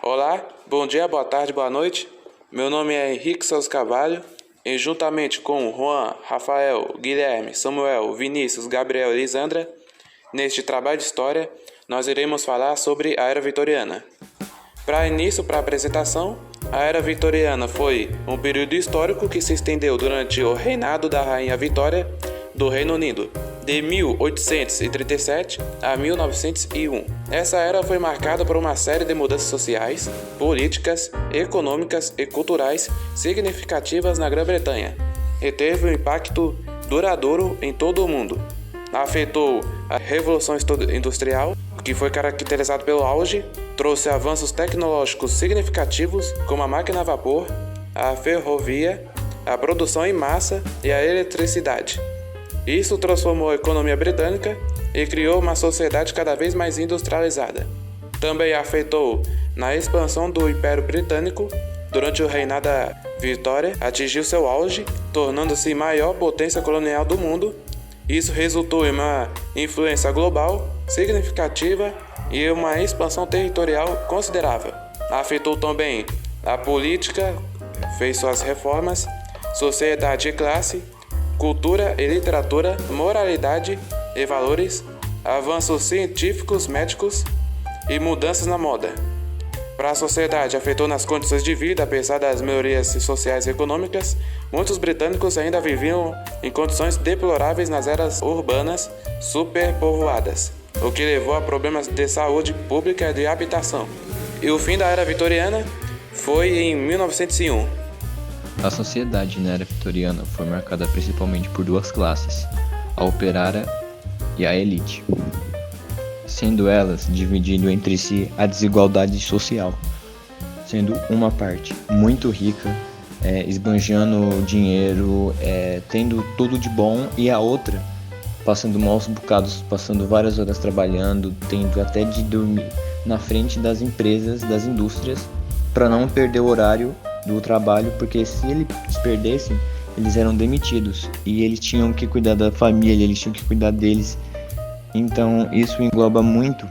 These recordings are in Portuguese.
Olá, bom dia, boa tarde, boa noite. Meu nome é Henrique Souza Carvalho e juntamente com Juan, Rafael, Guilherme, Samuel, Vinícius, Gabriel e Lisandra, neste trabalho de história, nós iremos falar sobre a Era Vitoriana. Para a apresentação, a Era Vitoriana foi um período histórico que se estendeu durante o reinado da Rainha Vitória do Reino Unido, de 1837 a 1901. Essa era foi marcada por uma série de mudanças sociais, políticas, econômicas e culturais significativas na Grã-Bretanha e teve um impacto duradouro em todo o mundo. Afetou a Revolução Industrial, que foi caracterizada pelo auge, trouxe avanços tecnológicos significativos como a máquina a vapor, a ferrovia, a produção em massa e a eletricidade. Isso transformou a economia britânica e criou uma sociedade cada vez mais industrializada. Também afetou na expansão do Império Britânico. Durante o reinado da Vitória, atingiu seu auge, tornando-se a maior potência colonial do mundo. Isso resultou em uma influência global significativa e uma expansão territorial considerável. Afetou também a política, fez suas reformas, sociedade e classe, cultura e literatura, moralidade e valores, avanços científicos, médicos e mudanças na moda. Para a sociedade, afetou nas condições de vida, apesar das melhorias sociais e econômicas, muitos britânicos ainda viviam em condições deploráveis nas áreas urbanas superpovoadas, o que levou a problemas de saúde pública e de habitação. E o fim da Era Vitoriana foi em 1901. A sociedade na Era Vitoriana foi marcada principalmente por duas classes, a operária e a elite, sendo elas dividindo entre si a desigualdade social, sendo uma parte muito rica, esbanjando dinheiro, tendo tudo de bom, e a outra passando maus bocados, passando várias horas trabalhando, tendo até de dormir na frente das empresas, das indústrias, para não perder o horário do trabalho, porque se eles perdessem, eles eram demitidos e eles tinham que cuidar da família, eles tinham que cuidar deles. Então isso engloba muito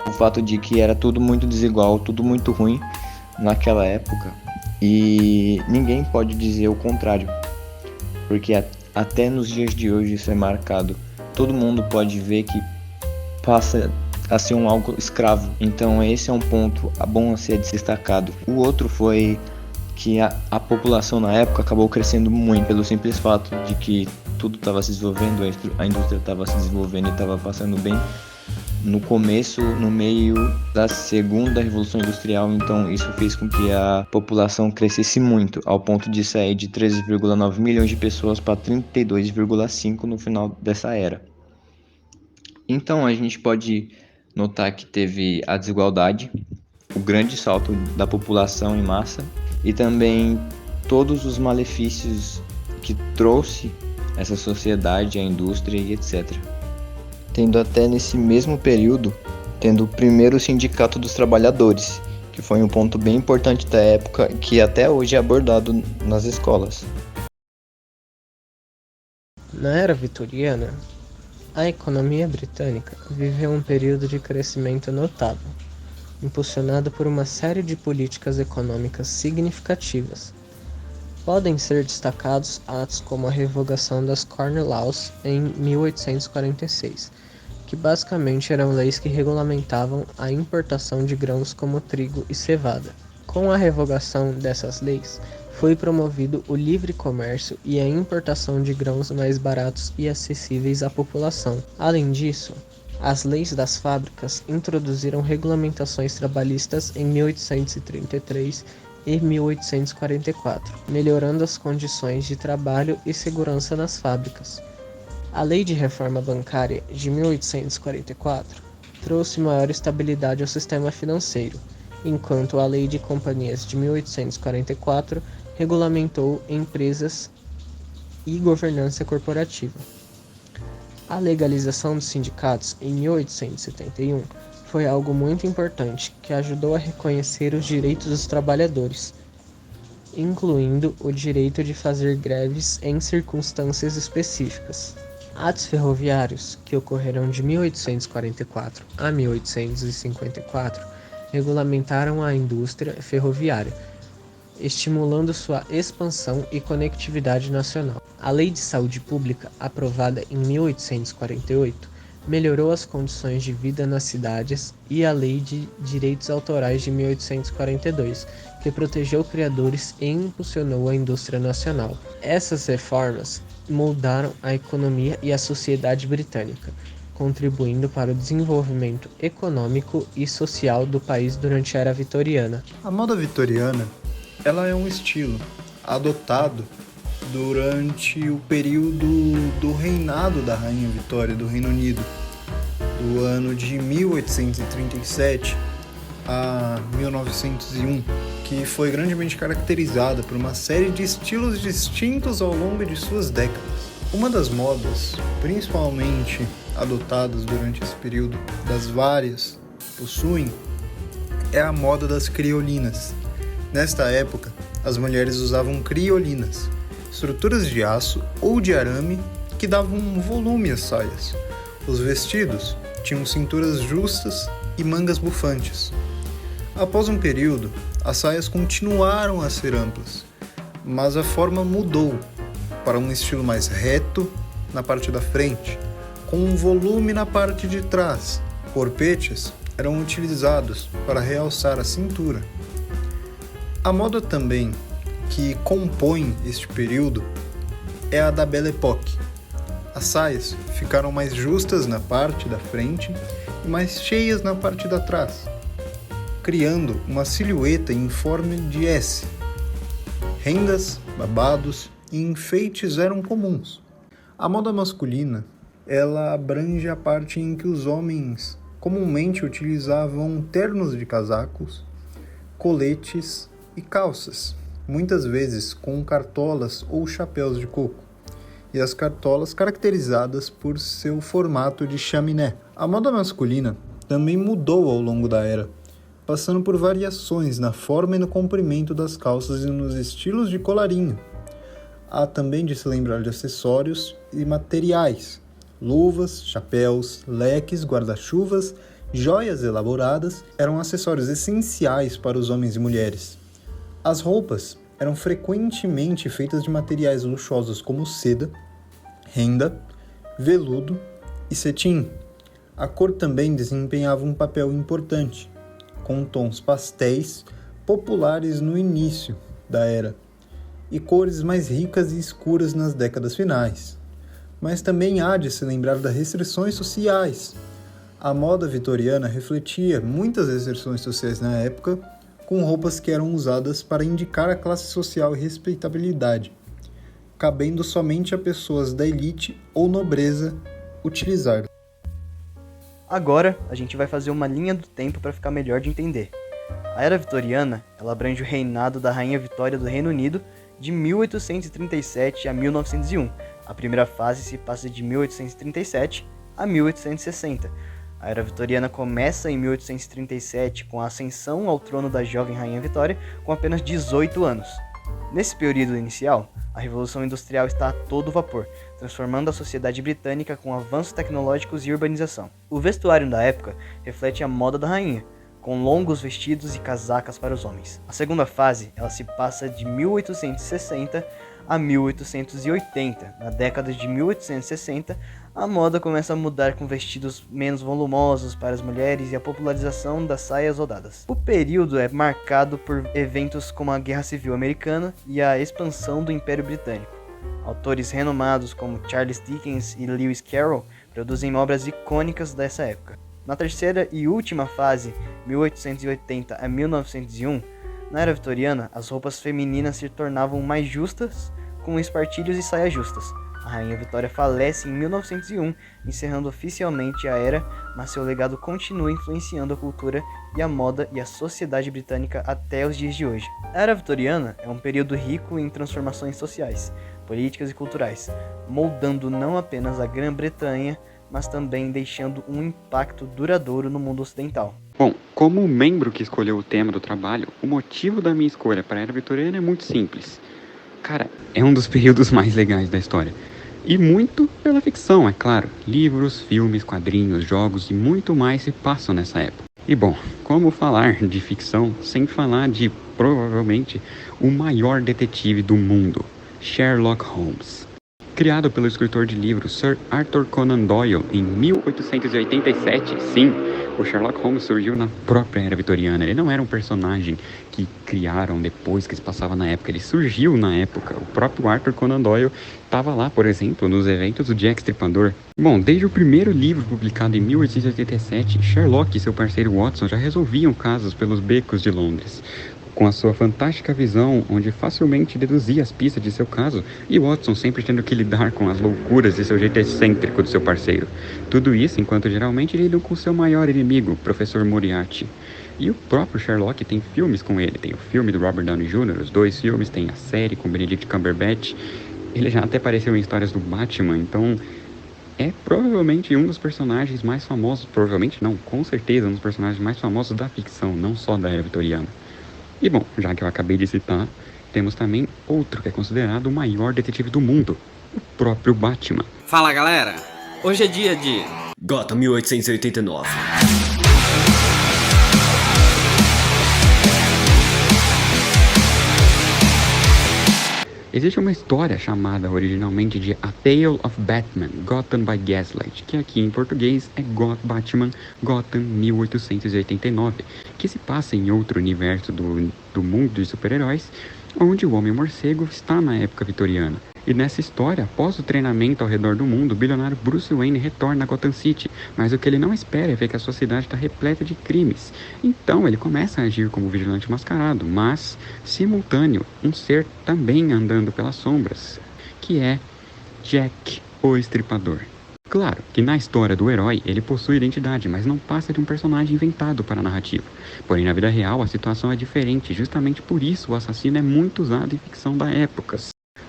o fato de que era tudo muito desigual, tudo muito ruim naquela época, e ninguém pode dizer o contrário, porque até nos dias de hoje isso é marcado. Todo mundo pode ver que passa a ser um algo escravo. Então esse é um ponto bom a ser destacado. O outro foi que a população na época acabou crescendo muito, pelo simples fato de que tudo estava se desenvolvendo, a indústria estava se desenvolvendo e estava passando bem no começo, no meio da segunda revolução industrial. Então isso fez com que a população crescesse muito, ao ponto de sair de 13,9 milhões de pessoas para 32,5 no final dessa era. Então a gente pode notar que teve a desigualdade, o grande salto da população em massa e também todos os malefícios que trouxe essa sociedade, a indústria e etc. Tendo até nesse mesmo período, tendo o primeiro sindicato dos trabalhadores, que foi um ponto bem importante da época que até hoje é abordado nas escolas. Na Era Vitoriana, a economia britânica viveu um período de crescimento notável, impulsionado por uma série de políticas econômicas significativas. Podem ser destacados atos como a revogação das Corn Laws em 1846, que basicamente eram leis que regulamentavam a importação de grãos como trigo e cevada. Com a revogação dessas leis, foi promovido o livre comércio e a importação de grãos mais baratos e acessíveis à população. Além disso, as leis das fábricas introduziram regulamentações trabalhistas em 1833 e 1844, melhorando as condições de trabalho e segurança nas fábricas. A Lei de Reforma Bancária de 1844 trouxe maior estabilidade ao sistema financeiro, enquanto a Lei de Companhias de 1844 regulamentou empresas e governança corporativa. A legalização dos sindicatos em 1871 foi algo muito importante que ajudou a reconhecer os direitos dos trabalhadores, incluindo o direito de fazer greves em circunstâncias específicas. Atos ferroviários, que ocorreram de 1844 a 1854, regulamentaram a indústria ferroviária, estimulando sua expansão e conectividade nacional. A Lei de Saúde Pública, aprovada em 1848, melhorou as condições de vida nas cidades, e a Lei de Direitos Autorais de 1842, que protegeu criadores e impulsionou a indústria nacional. Essas reformas moldaram a economia e a sociedade britânica, contribuindo para o desenvolvimento econômico e social do país durante a Era Vitoriana. A moda vitoriana, ela é um estilo adotado durante o período do reinado da Rainha Vitória do Reino Unido, do ano de 1837 a 1901, que foi grandemente caracterizada por uma série de estilos distintos ao longo de suas décadas. Uma das modas, principalmente adotadas durante esse período, das várias que possuem, é a moda das criolinas. Nesta época, as mulheres usavam criolinas, estruturas de aço ou de arame que davam um volume às saias. Os vestidos tinham cinturas justas e mangas bufantes. Após um período, as saias continuaram a ser amplas, mas a forma mudou para um estilo mais reto na parte da frente, com um volume na parte de trás. Corpetes eram utilizados para realçar a cintura. A moda também que compõe este período é a da Belle Époque. As saias ficaram mais justas na parte da frente e mais cheias na parte da trás, criando uma silhueta em forma de S. Rendas, babados e enfeites eram comuns. A moda masculina, ela abrange a parte em que os homens comumente utilizavam ternos de casacos, coletes e calças, muitas vezes com cartolas ou chapéus de coco, e as cartolas caracterizadas por seu formato de chaminé. A moda masculina também mudou ao longo da era, passando por variações na forma e no comprimento das calças e nos estilos de colarinho. Há também de se lembrar de acessórios e materiais, luvas, chapéus, leques, guarda-chuvas, joias elaboradas eram acessórios essenciais para os homens e mulheres. As roupas eram frequentemente feitas de materiais luxuosos como seda, renda, veludo e cetim. A cor também desempenhava um papel importante, com tons pastéis populares no início da era e cores mais ricas e escuras nas décadas finais. Mas também há de se lembrar das restrições sociais. A moda vitoriana refletia muitas restrições sociais na época, com roupas que eram usadas para indicar a classe social e respeitabilidade, cabendo somente a pessoas da elite ou nobreza utilizar. Agora, a gente vai fazer uma linha do tempo para ficar melhor de entender. A Era Vitoriana, ela abrange o reinado da Rainha Vitória do Reino Unido de 1837 a 1901. A primeira fase se passa de 1837 a 1860. A Era Vitoriana começa em 1837 com a ascensão ao trono da jovem Rainha Vitória com apenas 18 anos. Nesse período inicial, a Revolução Industrial está a todo vapor, transformando a sociedade britânica com avanços tecnológicos e urbanização. O vestuário da época reflete a moda da rainha, com longos vestidos e casacas para os homens. A segunda fase, ela se passa de 1860 a 1880. Na década de 1860, a moda começa a mudar com vestidos menos volumosos para as mulheres e a popularização das saias rodadas. O período é marcado por eventos como a Guerra Civil Americana e a expansão do Império Britânico. Autores renomados como Charles Dickens e Lewis Carroll produzem obras icônicas dessa época. Na terceira e última fase, 1880 a 1901, na Era Vitoriana, as roupas femininas se tornavam mais justas, com espartilhos e saias justas. A Rainha Vitória falece em 1901, encerrando oficialmente a era, mas seu legado continua influenciando a cultura e a moda e a sociedade britânica até os dias de hoje. A Era Vitoriana é um período rico em transformações sociais, políticas e culturais, moldando não apenas a Grã-Bretanha, mas também deixando um impacto duradouro no mundo ocidental. Bom, como membro que escolheu o tema do trabalho, o motivo da minha escolha para a Era Vitoriana é muito simples. Cara, é um dos períodos mais legais da história. E muito pela ficção, é claro. Livros, filmes, quadrinhos, jogos e muito mais se passam nessa época. E bom, como falar de ficção sem falar de, provavelmente, o maior detetive do mundo, Sherlock Holmes. Criado pelo escritor de livros Sir Arthur Conan Doyle em 1887, sim, o Sherlock Holmes surgiu na própria era vitoriana. Ele não era um personagem que criaram depois que se passava na época, ele surgiu na época. O próprio Arthur Conan Doyle estava lá, por exemplo, nos eventos do Jack Stripador. Bom, desde o primeiro livro publicado em 1887, Sherlock e seu parceiro Watson já resolviam casos pelos becos de Londres. Com a sua fantástica visão, onde facilmente deduzia as pistas de seu caso, e Watson sempre tendo que lidar com as loucuras e seu jeito excêntrico do seu parceiro. Tudo isso enquanto geralmente lidam com seu maior inimigo, o Professor Moriarty. E o próprio Sherlock tem filmes com ele, tem o filme do Robert Downey Jr., os 2 filmes, tem a série com Benedict Cumberbatch, ele já até apareceu em histórias do Batman, então é provavelmente um dos personagens mais famosos, provavelmente não, com certeza um dos personagens mais famosos da ficção, não só da era vitoriana. E bom, já que eu acabei de citar, temos também outro que é considerado o maior detetive do mundo, o próprio Batman. Fala galera, hoje é dia de Gotham 1889. Existe uma história chamada originalmente de A Tale of Batman, Gotham by Gaslight, que aqui em português é Batman Gotham 1889, que se passa em outro universo do mundo de super-heróis, onde o Homem-Morcego está na época vitoriana. E nessa história, após o treinamento ao redor do mundo, o bilionário Bruce Wayne retorna a Gotham City, mas o que ele não espera é ver que a sua cidade está repleta de crimes. Então ele começa a agir como vigilante mascarado, mas, simultâneo, um ser também andando pelas sombras, que é Jack, o Estripador. Claro que na história do herói ele possui identidade, mas não passa de um personagem inventado para a narrativa. Porém, na vida real a situação é diferente, justamente por isso o assassino é muito usado em ficção da época.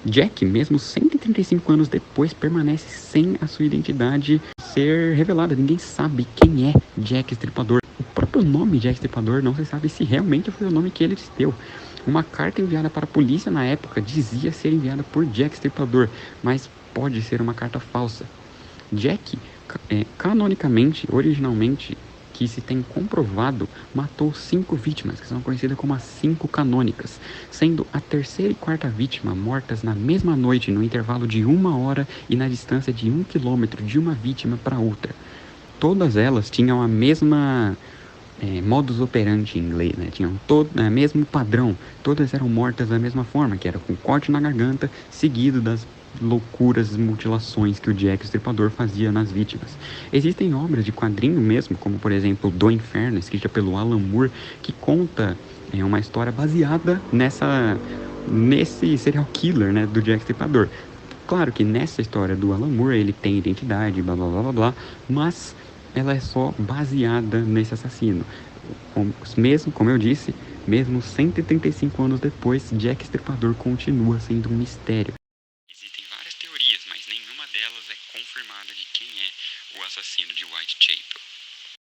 Jack, mesmo 135 anos depois, permanece sem a sua identidade ser revelada. Ninguém sabe quem é Jack Estripador. O próprio nome Jack Estripador não se sabe se realmente foi o nome que ele deu. Uma carta enviada para a polícia na época dizia ser enviada por Jack Estripador, mas pode ser uma carta falsa. Jack, canonicamente, originalmente, que se tem comprovado, matou 5 vítimas, que são conhecidas como as 5 canônicas, sendo a terceira e quarta vítima mortas na mesma noite, no intervalo de 1 hora e na distância de 1 quilômetro de uma vítima para outra. Todas elas tinham a mesma modus operandi em inglês, né? Tinham todo o mesmo padrão, todas eram mortas da mesma forma, que era com corte na garganta, seguido das loucuras, mutilações que o Jack Estripador fazia nas vítimas. Existem obras de quadrinho mesmo, como por exemplo Do Inferno, escrita pelo Alan Moore, que conta uma história baseada nesse serial killer, né, do Jack Estripador. Claro que nessa história do Alan Moore ele tem identidade, blá blá blá blá blá, mas ela é só baseada nesse assassino. Mesmo, como eu disse, mesmo 135 anos depois, Jack Estripador continua sendo um mistério. Existem várias teorias, mas nenhuma delas é confirmada de quem é o assassino de Whitechapel.